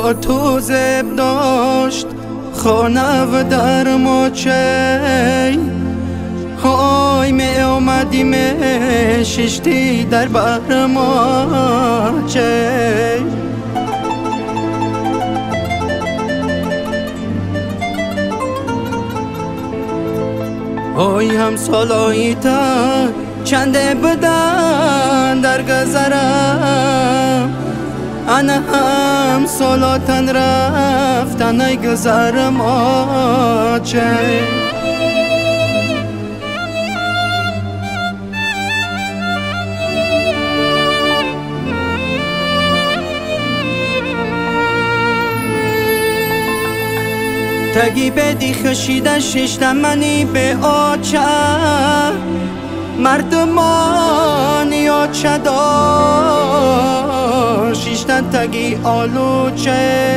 با تو زب داشت خانه و در ماچه های می اومدیم ششتی در بر ماچه های هم سالایی تا چنده بدن در گذرم انا هم سالاتن رفتن ای گذرم آچه تگی بدی خشیده ششتم منی به آچه مردمانی آچه داشتن تگی آلوچه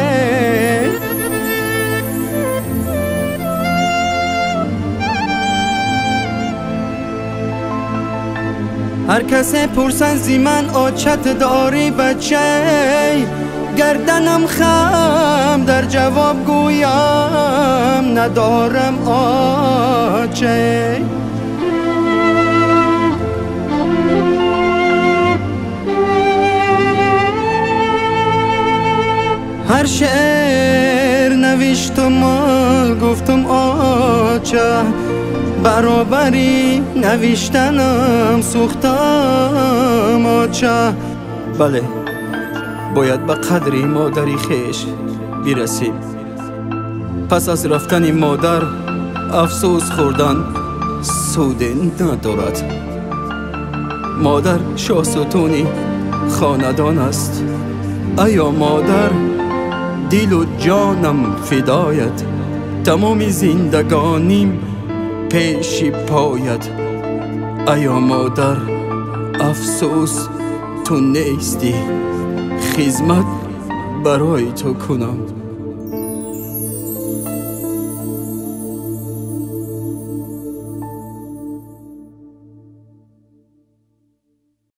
هر کسی پرسن زی من آچت داری بچه گردنم خم در جواب گویم ندارم آچه هر شعر نوشتم گفتم آچه برابری نوشتنم سوختم آچه بله باید به قدری مادری خیش برسیم پس از رفتن مادر افسوس خوردن سودی ندارد مادر شاه ستونی خاندان است ایا مادر دل و جانم فدایت تمام زندگانیم پیش پایت ایا مادر افسوس تو نیستی خدمت برای تو کنم